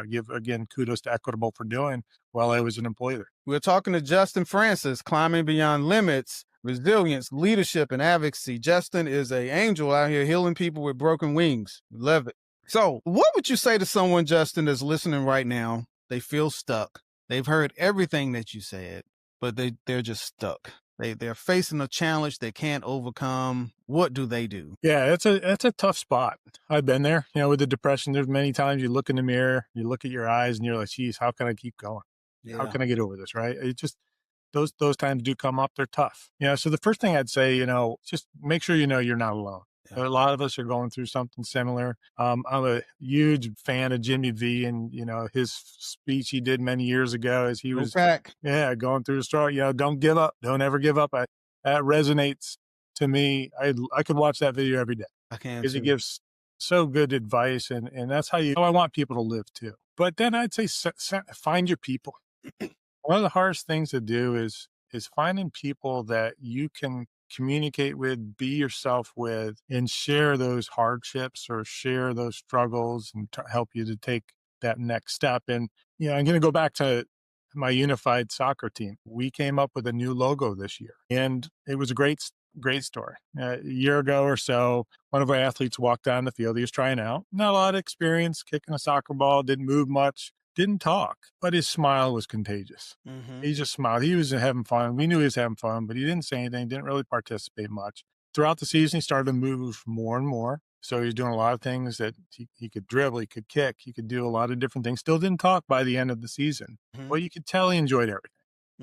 S2: give again kudos to Equitable for doing while I was an employee there.
S1: We're talking to Justin Francis, Climbing Beyond Limits, Resilience, Leadership, and Advocacy. Justin is an angel out here healing people with broken wings. Love it. So, what would you say to someone, Justin, that's listening right now? They feel stuck. They've heard everything that you said, but they're just stuck. They're facing a challenge they can't overcome. What do they do?
S2: Yeah, that's a tough spot. I've been there, with the depression. There's many times you look in the mirror, you look at your eyes, and you're like, "Geez, how can I keep going? How
S1: Yeah.
S2: can I get over this?" Right? It just those times do come up. They're tough. So the first thing I'd say, just make sure you're not alone.
S1: Yeah.
S2: A lot of us are going through something similar. I'm a huge fan of Jimmy V, and his speech he did many years ago as he
S1: Go
S2: was,
S1: Pack.
S2: going through the story. Don't give up. Don't ever give up. That resonates to me. I could watch that video every day
S1: I can
S2: because he
S1: too.
S2: gives so good advice, and that's how I want people to live too. But then I'd say find your people. One of the hardest things to do is finding people that you can communicate with, be yourself with, and share those hardships or share those struggles and help you to take that next step. And I'm going to go back to my unified soccer team. We came up with a new logo this year, and it was a great Great story. A year ago or so, one of our athletes walked on the field. He was trying out. Not a lot of experience kicking a soccer ball, didn't move much, didn't talk, but his smile was contagious.
S1: Mm-hmm.
S2: He just smiled. He was having fun. We knew he was having fun, but he didn't say anything, didn't really participate much. Throughout the season, he started to move more and more. So he was doing a lot of things that he could dribble, he could kick, he could do a lot of different things. Still didn't talk by the end of the season,
S1: Mm-hmm.
S2: but you could tell he enjoyed everything.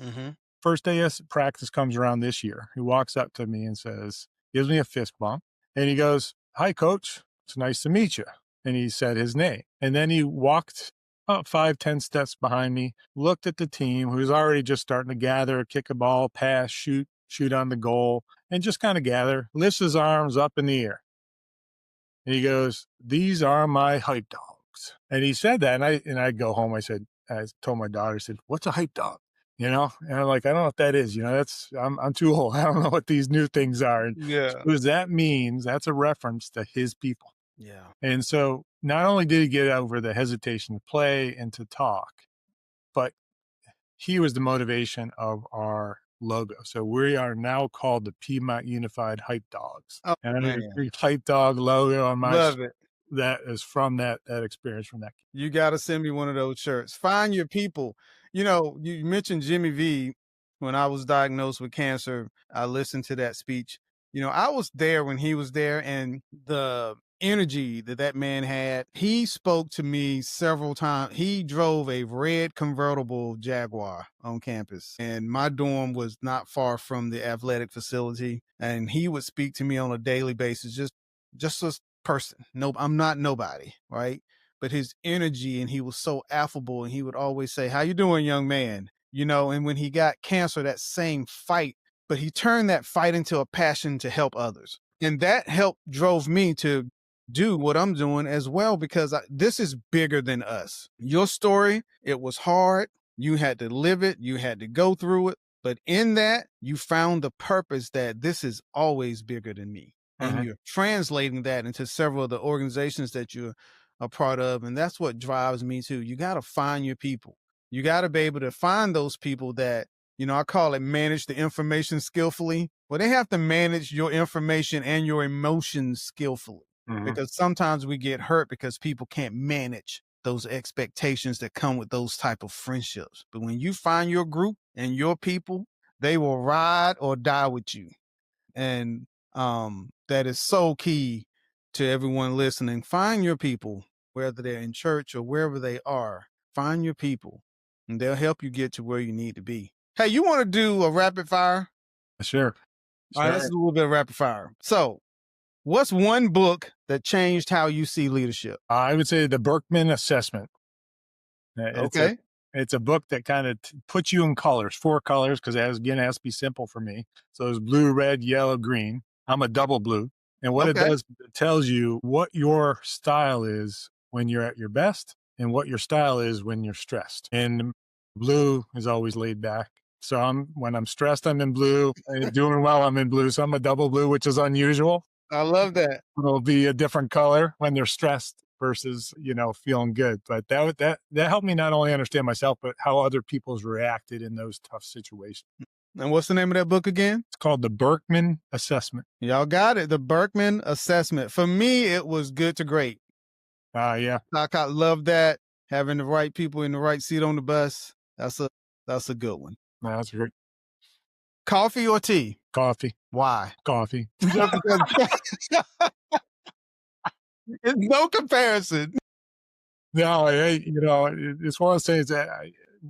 S1: Mm-hmm.
S2: First day of practice comes around this year. He walks up to me and says, gives me a fist bump, and he goes, "Hi, coach. It's nice to meet you." And he said his name. And then he walked about 5, 10 steps behind me, looked at the team who was already just starting to gather, kick a ball, pass, shoot on the goal, and just kind of gather, lifts his arms up in the air. And he goes, "These are my hype dogs." And he said that, and I go home. I told my daughter, I said, "What's a hype dog?" And I'm like, "I don't know what that is. I'm too old. I don't know what these new things are." And she
S1: Yeah.
S2: goes, "That means that's a reference to his people."
S1: Yeah.
S2: And so not only did he get over the hesitation to play and to talk, but he was the motivation of our logo. So we are now called the Piedmont Unified Hype Dogs.
S1: Oh
S2: And
S1: man,
S2: the hype dog logo on my
S1: love it.
S2: that is from that experience from that.
S1: You got to send me one of those shirts. Find your people. You mentioned Jimmy V. When I was diagnosed with cancer, I listened to that speech. I was there when he was there, and the energy that that man had, he spoke to me several times. He drove a red convertible Jaguar on campus, and my dorm was not far from the athletic facility, and he would speak to me on a daily basis, just a person. No, I'm not nobody, right? But his energy, and he was so affable, and he would always say, "How you doing, young man?" And when he got cancer, that same fight, but he turned that fight into a passion to help others. And that helped drove me to do what I'm doing as well, because this is bigger than us. Your story, it was hard. You had to live it. You had to go through it. But in that, you found the purpose that this is always bigger than me. And you're translating that into several of the organizations that you're a part of. And that's what drives me too. You got to find your people. You got to be able to find those people that, I call it manage the information skillfully. Well, they have to manage your information and your emotions skillfully, because sometimes we get hurt because people can't manage those expectations that come with those type of friendships. But when you find your group and your people, they will ride or die with you. And that is so key to everyone listening. Find your people, whether they're in church or wherever they are. Find your people, and they'll help you get to where you need to be. Hey, you want to do a rapid fire?
S2: Sure.
S1: All right, let's do a little bit of rapid fire. So, what's one book that changed how you see leadership?
S2: I would say the Berkman Assessment.
S1: Okay.
S2: It's a book that kind of puts you in colors, 4 colors, because it has to be simple for me. So it's blue, red, yellow, green. I'm a double blue. And what it
S1: Okay.
S2: does, it tells you what your style is when you're at your best and what your style is when you're stressed. And blue is always laid back. So when I'm stressed, I'm in blue. And doing well, I'm in blue. So I'm a double blue, which is unusual.
S1: I love that.
S2: It'll be a different color when they're stressed versus, feeling good. But that helped me not only understand myself, but how other people's reacted in those tough situations.
S1: And what's the name of that book again?
S2: It's called the Berkman Assessment.
S1: Y'all got it. The Berkman Assessment. For me, it was good to great.
S2: Yeah.
S1: I love that. Having the right people in the right seat on the bus. That's a good one.
S2: That's great.
S1: Coffee or tea?
S2: Coffee.
S1: Why?
S2: Coffee.
S1: Just because it's no comparison.
S2: No, it's one of those things that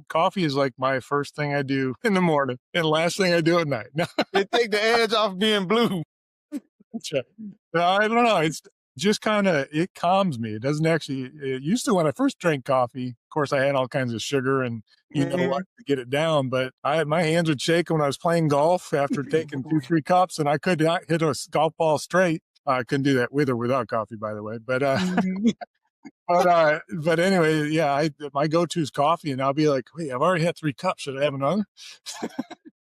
S2: coffee is like my first thing I do in the morning and last thing I do at night. No,
S1: It take the edge off being blue.
S2: I don't know. It's just it calms me. It doesn't actually, it used to when I first drank coffee, of course I had all kinds of sugar and what to get it down, but my hands would shake when I was playing golf after taking 2-3 cups and I could not hit a golf ball straight. I couldn't do that with or without coffee, by the way, but, but anyway, yeah, my go-to is coffee and I'll be like, wait, I've already had 3 cups. Should I have another?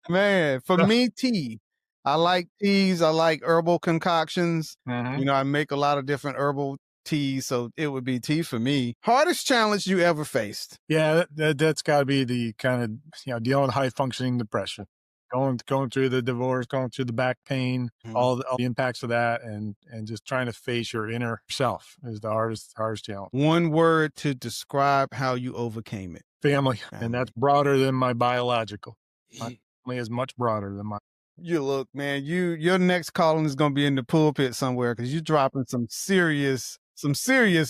S1: Man, for me, tea. I like teas. I like herbal concoctions. I make a lot of different herbal teas, so it would be tea for me. Hardest challenge you ever faced?
S2: Yeah, that's got to be the kind of, dealing with high functioning depression. going through the divorce, going through the back pain,
S1: Mhm.
S2: all the impacts of that, and just trying to face your inner self is the hardest challenge.
S1: One word to describe how you overcame it.
S2: Family, and
S1: Family.
S2: that's broader than my biological. My family is much broader than my.
S1: You look, man, your next calling is gonna be in the pulpit somewhere because you're dropping some serious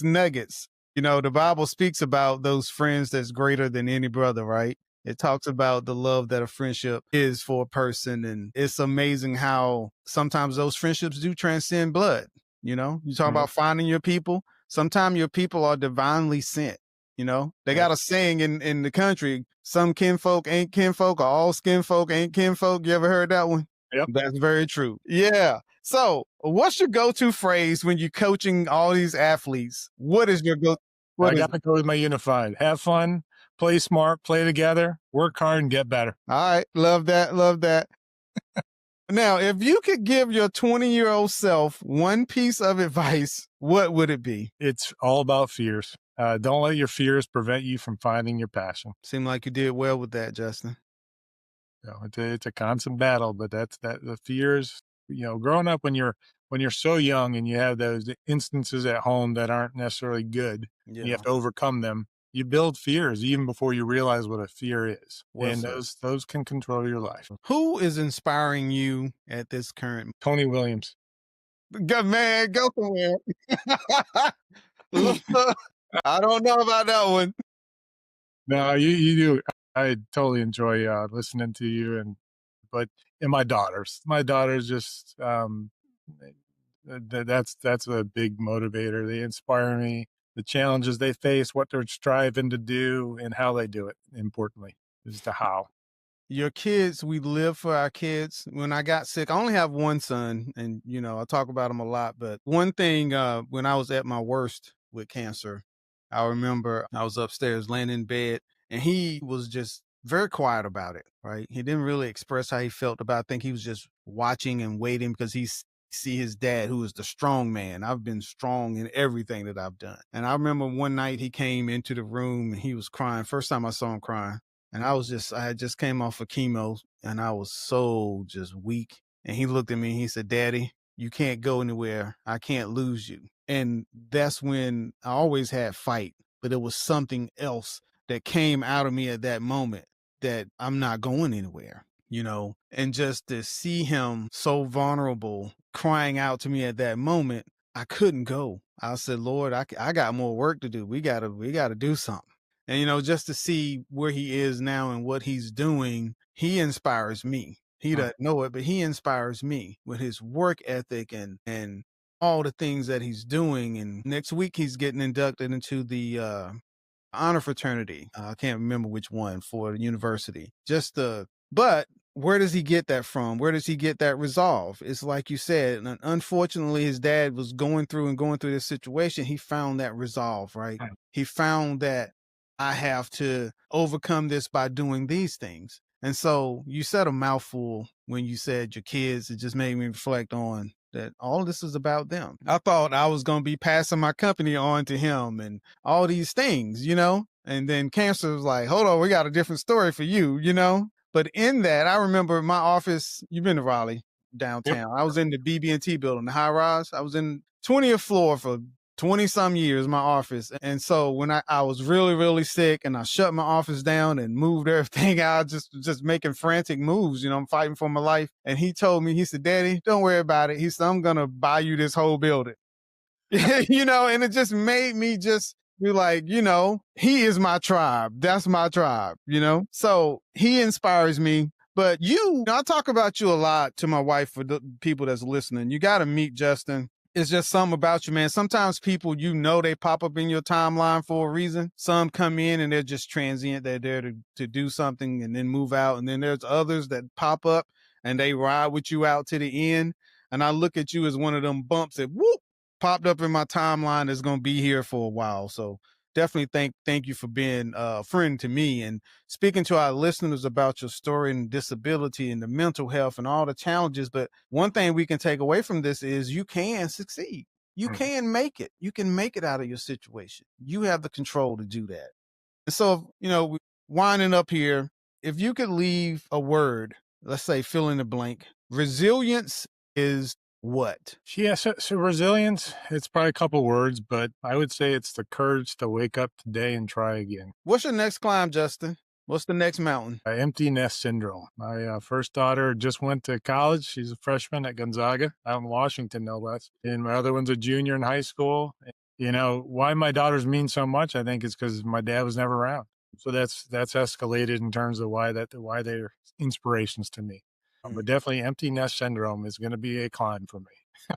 S1: nuggets. You know, the Bible speaks about those friends that's greater than any brother, right? It talks about the love that a friendship is for a person, and it's amazing how sometimes those friendships do transcend blood. You know, you talk
S2: Mhm.
S1: about finding your people. Sometimes your people are divinely sent. You know, they
S2: Yep.
S1: got a saying in the country, some kinfolk ain't kinfolk, or all skinfolk ain't kinfolk. You ever heard that one?
S2: Yep.
S1: That's very true. Yeah. So what's your go-to phrase when you're coaching all these athletes? What is your go?
S2: I
S1: What is
S2: gotta
S1: it?
S2: go with my unified. Have fun, play smart, play together, work hard, and get better.
S1: All right. Love that. Love that. Now, if you could give your 20-year-old self one piece of advice, what would it be?
S2: It's all about fears. Don't let your fears prevent you from finding your passion.
S1: Seem like you did well with that, Justin.
S2: It's a constant battle, but that the fears. Growing up when you're so young and you have those instances at home that aren't necessarily good, and you have
S1: Yeah.
S2: to overcome them. You build fears even before you realize what a fear is,
S1: Well
S2: and
S1: said.
S2: those can control your life.
S1: Who is inspiring you at this current?
S2: Tony Williams.
S1: Go, man, go somewhere. Look, I don't know about that one.
S2: No, you do. I totally enjoy listening to you, but and my daughters just that's a big motivator. They inspire me. The challenges they face, what they're striving to do, and how they do it. Importantly, is the how.
S1: Your kids, we live for our kids. When I got sick, I only have one son, and I talk about him a lot. But one thing, when I was at my worst with cancer, I remember I was upstairs laying in bed, and he was just very quiet about it. Right? He didn't really express how he felt about it. I think he was just watching and waiting because see his dad, who is the strong man. I've been strong in everything that I've done. And I remember one night he came into the room and he was crying. First time I saw him crying. And I had just came off of chemo and I was so just weak. And he looked at me and he said, Daddy, you can't go anywhere. I can't lose you. And that's when I always had fight, but it was something else that came out of me at that moment that I'm not going anywhere. And just to see him so vulnerable, crying out to me at that moment, I couldn't go. I said, Lord, I got more work to do. We gotta do something. And just to see where he is now and what he's doing, he inspires me. He
S2: Mm.
S1: doesn't know it, but he inspires me with his work ethic and all the things that he's doing. And next week he's getting inducted into the honor fraternity. I can't remember which one for the university. But where does he get that from? Where does he get that resolve? It's like you said, and unfortunately, his dad was going through this situation. He found that resolve, right?
S2: Mm.
S1: He found that I have to overcome this by doing these things. And so you said a mouthful when you said your kids. It just made me reflect on that all this is about them. I thought I was going to be passing my company on to him and all these things. And then cancer was like, hold on, we got a different story for you. But in that, I remember my office, you've been to Raleigh
S2: Yep.
S1: downtown. I was in the BB&T building, the high rise. I was in 20th floor for 20 some years, my office. And so when I was really, really sick and I shut my office down and moved everything out, just making frantic moves, I'm fighting for my life. And he told me, he said, Daddy, don't worry about it. He said, I'm going to buy you this whole building. And it just made me just be like, he is my tribe. That's my tribe. So he inspires me. But I talk about you a lot to my wife for the people that's listening. You got to meet Justin. It's just something about you, man. Sometimes people, they pop up in your timeline for a reason. Some come in and they're just transient. They're there to do something and then move out. And then there's others that pop up and they ride with you out to the end. And I look at you as one of them bumps that whoop popped up in my timeline that's going to be here for a while. So definitely thank you for being a friend to me and speaking to our listeners about your story and disability and the mental health and all the challenges. But one thing we can take away from this is you can succeed. You
S2: Mhm.
S1: can make it. You can make it out of your situation. You have the control to do that. And so, winding up here, if you could leave a word let's say fill in the blank. Resilience is what?
S2: Yeah, so resilience, it's probably a couple words, but I would say it's the courage to wake up today and try again.
S1: What's your next climb, Justin? What's the next mountain?
S2: Empty nest syndrome. My first daughter just went to college. She's a freshman at Gonzaga out in Washington, no less. And my other one's a junior in high school. You know, why my daughters mean so much, I think, is because my dad was never around. So that's escalated in terms of why they're inspirations to me. But definitely empty nest syndrome is going to be a climb for me.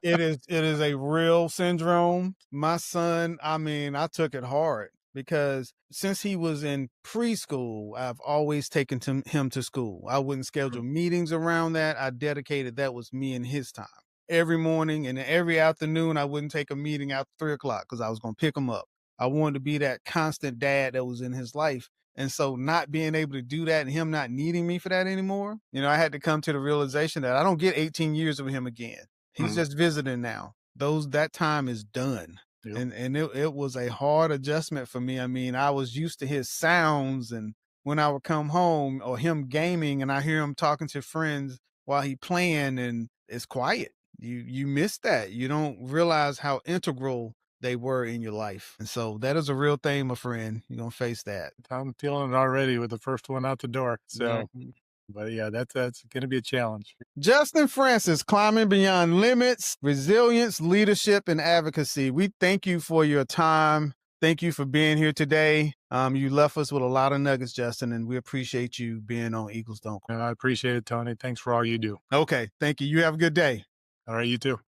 S1: It is a real syndrome. My son, I mean, I took it hard because since he was in preschool, I've always taken him to school. I wouldn't schedule meetings around that. I dedicated that was me and his time. Every morning and every afternoon, I wouldn't take a meeting after 3 o'clock because I was going to pick him up. I wanted to be that constant dad that was in his life. And so not being able to do that and him not needing me for that anymore, I had to come to the realization that I don't get 18 years with him again. He's just visiting now. That time is done. Yep. And it was a hard adjustment for me. I mean, I was used to his sounds, and when I would come home or him gaming and I hear him talking to friends while he playing and it's quiet. You miss that. You don't realize how integral they were in your life. And so that is a real thing, my friend. You're gonna face that.
S2: I'm feeling it already with the first one out the door. So but yeah, that's going to be a challenge.
S1: Justin Francis, Climbing Beyond Limits, Resilience, Leadership, and Advocacy. We thank you for your time. Thank you for being here today. You left us with a lot of nuggets, Justin, and we appreciate you being on Eagles Don't Quit.
S2: I appreciate it, Tony. Thanks for all you do.
S1: Okay, thank you. You have a good day.
S2: All right, you too.